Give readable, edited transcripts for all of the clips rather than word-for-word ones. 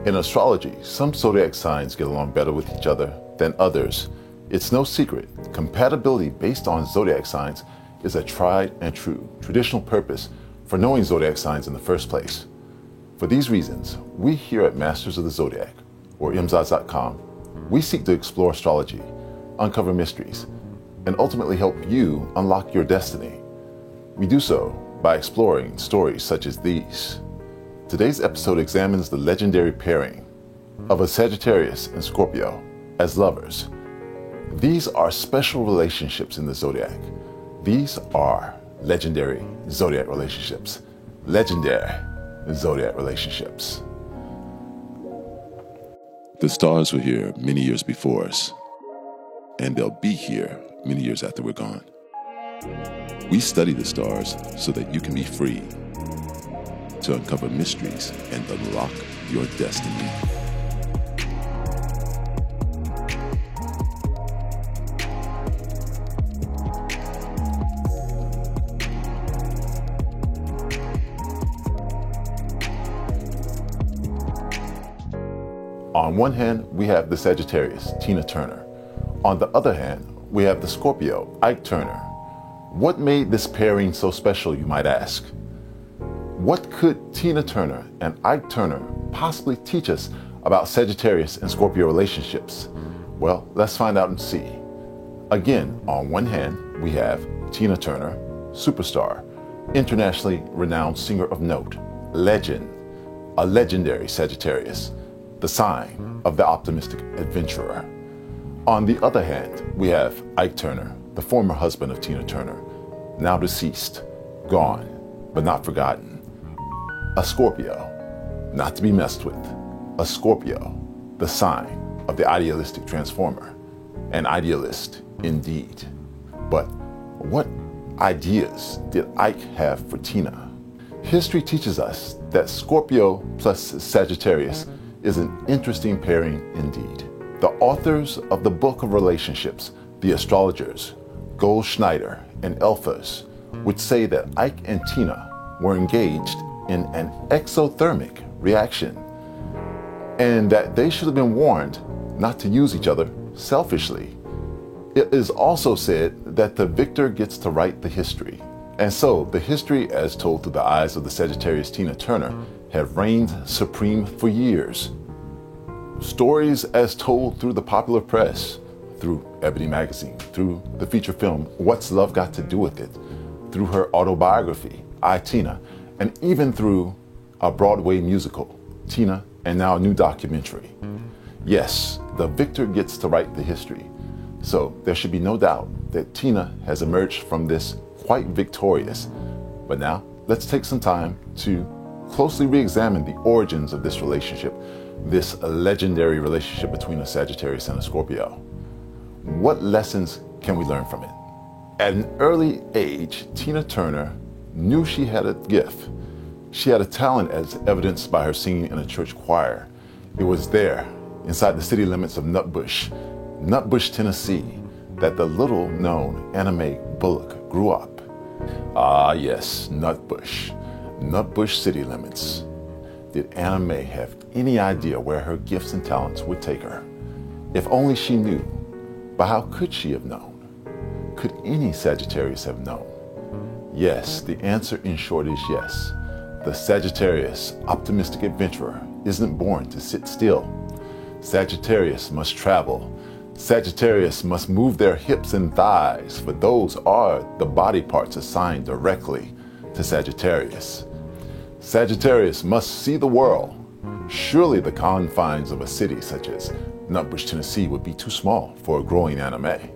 In astrology, some zodiac signs get along better with each other than others. It's no secret, compatibility based on zodiac signs is a tried and true traditional purpose for knowing zodiac signs in the first place. For these reasons, we here at Masters of the Zodiac, or MZods.com, we seek to explore astrology, uncover mysteries, and ultimately help you unlock your destiny. We do so by exploring stories such as these. Today's episode examines the legendary pairing of a Sagittarius and Scorpio as lovers. These are special relationships in the zodiac. These are legendary zodiac relationships. Legendary zodiac relationships. The stars were here many years before us, and they'll be here many years after we're gone. We study the stars so that you can be free to uncover mysteries and unlock your destiny. On one hand, we have the Sagittarius, Tina Turner. On the other hand, we have the Scorpio, Ike Turner. What made this pairing so special, you might ask? What could Tina Turner and Ike Turner possibly teach us about Sagittarius and Scorpio relationships? Well, let's find out and see. Again, on one hand, we have Tina Turner, superstar, internationally renowned singer of note, legend, a legendary Sagittarius, the sign of the optimistic adventurer. On the other hand, we have Ike Turner, the former husband of Tina Turner, now deceased, gone, but not forgotten. A Scorpio, not to be messed with. A Scorpio, the sign of the idealistic transformer. An idealist indeed. But what ideas did Ike have for Tina? History teaches us that Scorpio plus Sagittarius is an interesting pairing indeed. The authors of the Book of Relationships, the astrologers, Goldschneider and Elphas, would say that Ike and Tina were engaged in an exothermic reaction, and that they should have been warned not to use each other selfishly. It is also said that the victor gets to write the history, and so the history as told through the eyes of the Sagittarius Tina Turner have reigned supreme for years. Stories as told through the popular press, through Ebony Magazine, through the feature film What's Love Got to Do With It, through her autobiography, I, Tina, and even through a Broadway musical, Tina, and now a new documentary. Yes, the victor gets to write the history. So there should be no doubt that Tina has emerged from this quite victorious. But now let's take some time to closely re-examine the origins of this relationship, this legendary relationship between a Sagittarius and a Scorpio. What lessons can we learn from it? At an early age, Tina Turner knew she had a gift. She had a talent as evidenced by her singing in a church choir. It was there, inside the city limits of Nutbush, Tennessee, that the little-known Anna Mae Bullock grew up. Ah yes, Nutbush city limits. Did Anna Mae have any idea where her gifts and talents would take her? If only she knew. But how could she have known? Could any Sagittarius have known? Yes, the answer in short is yes. The Sagittarius, optimistic adventurer, isn't born to sit still. Sagittarius must travel. Sagittarius must move their hips and thighs, for those are the body parts assigned directly to Sagittarius. Sagittarius must see the world. Surely the confines of a city such as Nutbush, Tennessee would be too small for a growing Anna Mae.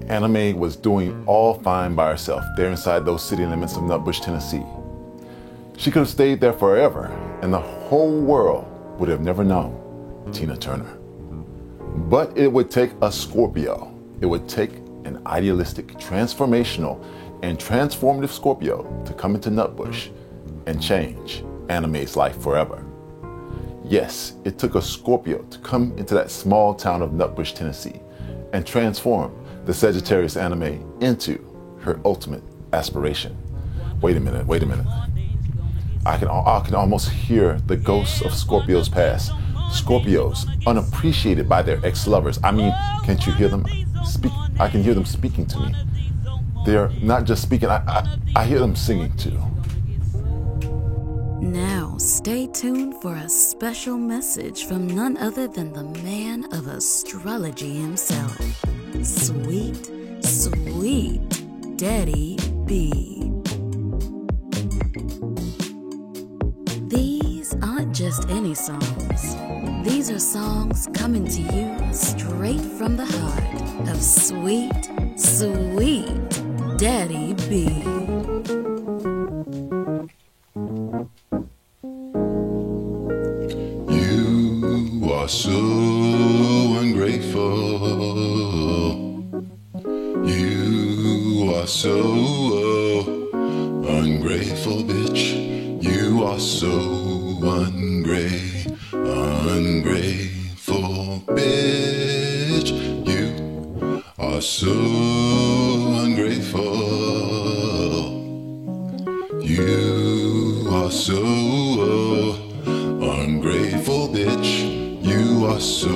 Anna Mae was doing all fine by herself there inside those city limits of Nutbush, Tennessee. She could have stayed there forever, and the whole world would have never known Tina Turner. But it would take a Scorpio. It would take an idealistic, transformational, and transformative Scorpio to come into Nutbush and change Anna Mae's life forever. Yes, it took a Scorpio to come into that small town of Nutbush, Tennessee, and transform the Sagittarius Anna Mae into her ultimate aspiration. Wait a minute. I can almost hear the ghosts of Scorpio's past. Scorpios, unappreciated by their ex-lovers. I mean, can't you hear them speak? I can hear them speaking to me. They're not just speaking, I hear them singing too. Now, stay tuned for a special message from none other than the man of astrology himself, Sweet, Sweet Daddy B. These aren't just any songs. These are songs coming to you straight from the heart of Sweet, Sweet Daddy B. You are so ungrateful. You are so ungrateful, bitch. You are so ungrateful, bitch. You are so ungrateful. You are so ungrateful, bitch. You are so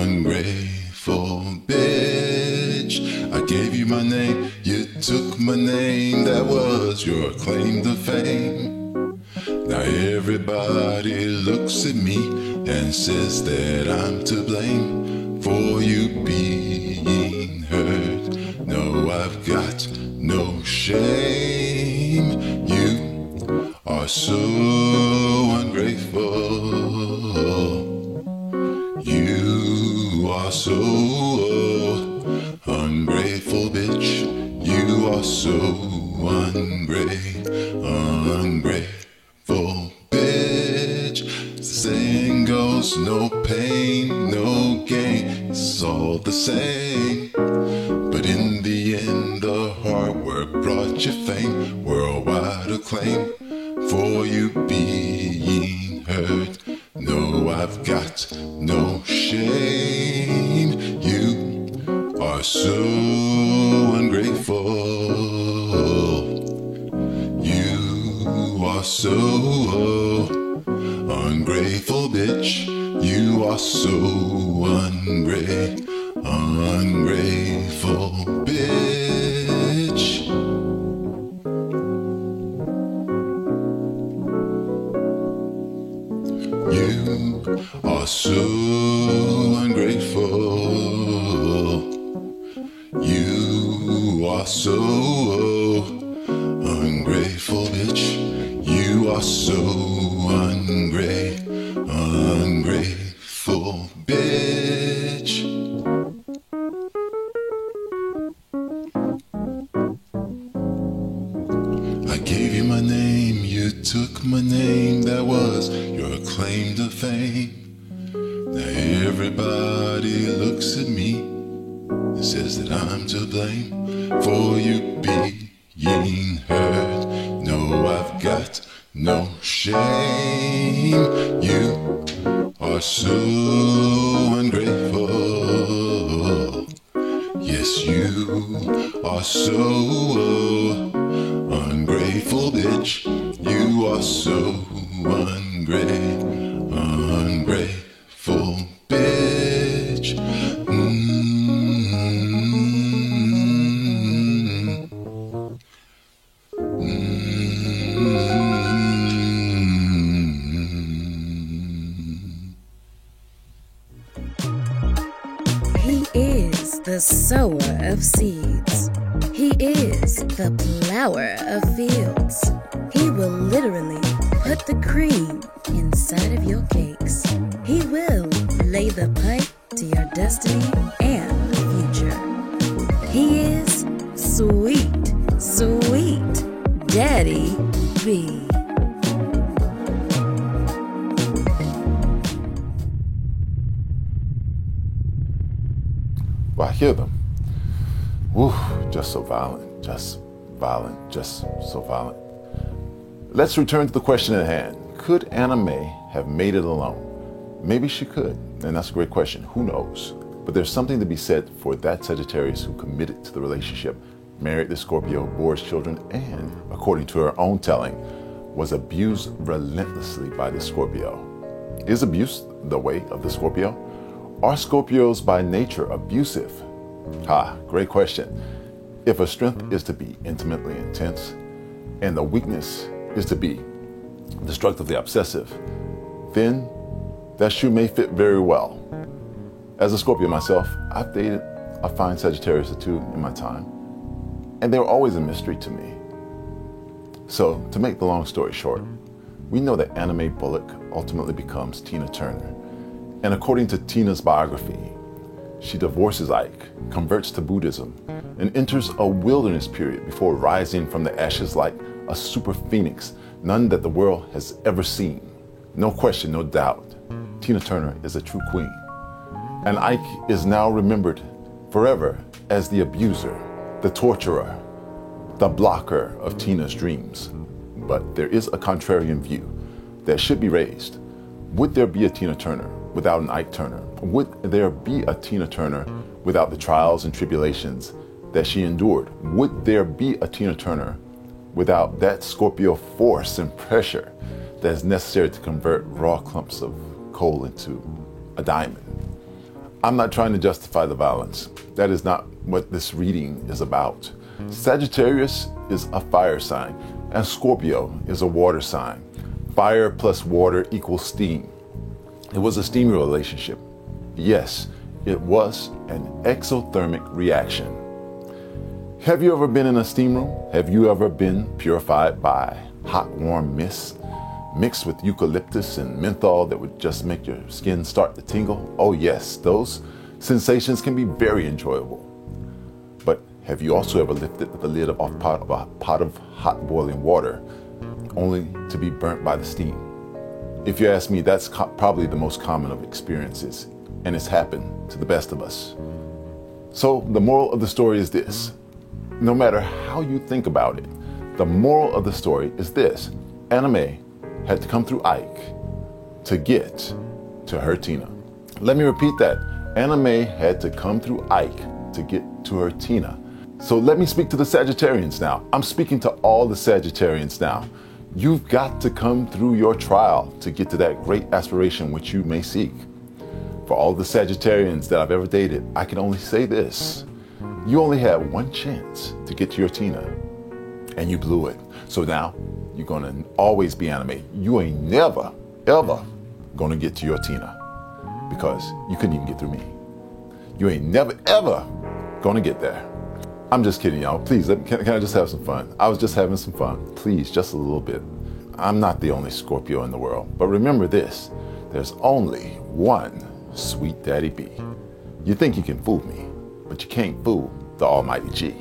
ungrateful, bitch. I gave you my name, you took my name. That was your claim to fame. Now everybody looks at me and says that I'm to blame for you being hurt. No, I've got no shame. You are so ungrateful. You are so ungrateful, bitch. You are so ungrateful, bitch. The saying goes, no pain, no gain. It's all the same. But in the end, the hard work brought you fame, worldwide acclaim for you being hurt. No, I've got no shame. You are so ungrateful. You are so ungrateful, bitch. You are so ungrateful, bitch. You are so ungrateful. You are so ungrateful, bitch. You are so ungrateful, bitch. I gave you my name, you took my name. That was your claim to fame. Now everybody looks at me and says that I'm to blame for you being hurt. No, I've got no shame. You are so ungrateful. Yes, you are so ungrateful, bitch. You are so ungrateful, bitch. He is the sower of seeds. He is the plower of fields. He will literally put the cream inside of your cakes. He will lay the pipe to your destiny and future. He is Sweet, Sweet Daddy B. Well, I hear them. Woo, just so violent, just violent, just so violent. Let's return to the question at hand. Could Anna Mae have made it alone? Maybe she could, and that's a great question. Who knows? But there's something to be said for that Sagittarius who committed to the relationship married the Scorpio, bore children, and, according to her own telling, was abused relentlessly by the Scorpio. Is abuse the way of the Scorpio? Are Scorpios by nature abusive? Great question. If a strength is to be intimately intense, and the weakness is to be destructively obsessive, then that shoe may fit very well. As a Scorpio myself, I've dated a fine Sagittarius or two in my time, and they were always a mystery to me. So, to make the long story short, we know that Anna Mae Bullock ultimately becomes Tina Turner. And according to Tina's biography, she divorces Ike, converts to Buddhism, and enters a wilderness period before rising from the ashes like a super phoenix, none that the world has ever seen. No question, no doubt, Tina Turner is a true queen. And Ike is now remembered forever as the abuser, the torturer, the blocker of Tina's dreams. But there is a contrarian view that should be raised. Would there be a Tina Turner without an Ike Turner? Would there be a Tina Turner without the trials and tribulations that she endured? Would there be a Tina Turner without that Scorpio force and pressure that is necessary to convert raw clumps of coal into a diamond? I'm not trying to justify the violence. That is not what this reading is about. Sagittarius is a fire sign, and Scorpio is a water sign. Fire plus water equals steam. It was a steamy relationship. Yes, it was an exothermic reaction. Have you ever been in a steam room? Have you ever been purified by hot, warm mist mixed with eucalyptus and menthol that would just make your skin start to tingle? Oh yes, those sensations can be very enjoyable. But have you also ever lifted the lid of a pot of hot boiling water only to be burnt by the steam? If you ask me, that's probably the most common of experiences, and it's happened to the best of us. So the moral of the story is this. No matter how you think about it, the moral of the story is this. Anna Mae had to come through Ike to get to her Tina. Let me repeat that. Anna Mae had to come through Ike to get to her Tina. So let me speak to the Sagittarians now. I'm speaking to all the Sagittarians now. You've got to come through your trial to get to that great aspiration which you may seek. For all the Sagittarians that I've ever dated, I can only say this. You only had one chance to get to your Tina, and you blew it. So now, you're gonna always be Anna Mae. You ain't never, ever gonna get to your Tina because you couldn't even get through me. You ain't never, ever gonna get there. I'm just kidding, y'all. Please, can I just have some fun? I was just having some fun. Please, just a little bit. I'm not the only Scorpio in the world, but remember this. There's only one Sweet Daddy B. You think you can fool me, but you can't fool the Almighty G.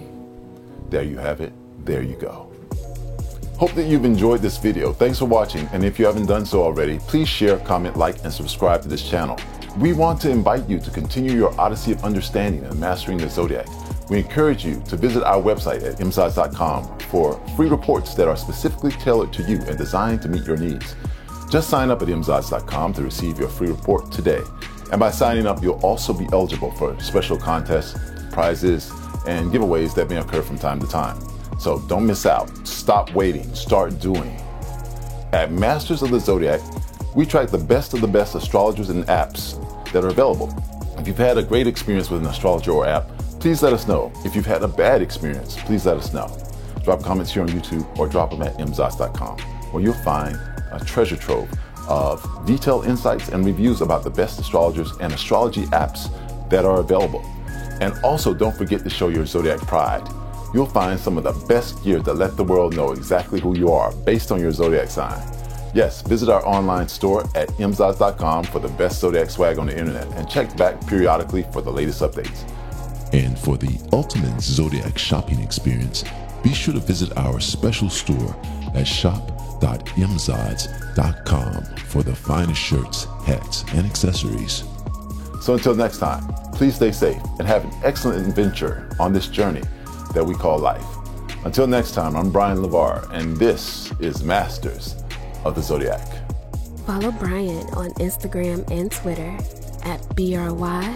There you have it. There you go. Hope that you've enjoyed this video. Thanks for watching, and if you haven't done so already, please share, comment, like, and subscribe to this channel. We want to invite you to continue your odyssey of understanding and mastering the zodiac. We encourage you to visit our website at mzods.com for free reports that are specifically tailored to you and designed to meet your needs. Just sign up at mzods.com to receive your free report today. And by signing up, you'll also be eligible for special contests, prizes, and giveaways that may occur from time to time. So don't miss out. Stop waiting. Start doing. At Masters of the Zodiac, we track the best of the best astrologers and apps that are available. If you've had a great experience with an astrologer or app, please let us know. If you've had a bad experience, please let us know. Drop comments here on YouTube or drop them at mzods.com, where you'll find a treasure trove of detailed insights and reviews about the best astrologers and astrology apps that are available. And also don't forget to show your zodiac pride. You'll find some of the best gear to let the world know exactly who you are based on your zodiac sign. Yes, visit our online store at mzods.com for the best zodiac swag on the internet and check back periodically for the latest updates. And for the ultimate zodiac shopping experience, be sure to visit our special store at shop.mzods.com for the finest shirts, hats, and accessories. So until next time, please stay safe and have an excellent adventure on this journey that we call life. Until next time, I'm Brian LeVar, and this is Masters of the Zodiac. Follow Brian on Instagram and Twitter at BRYLAVAR.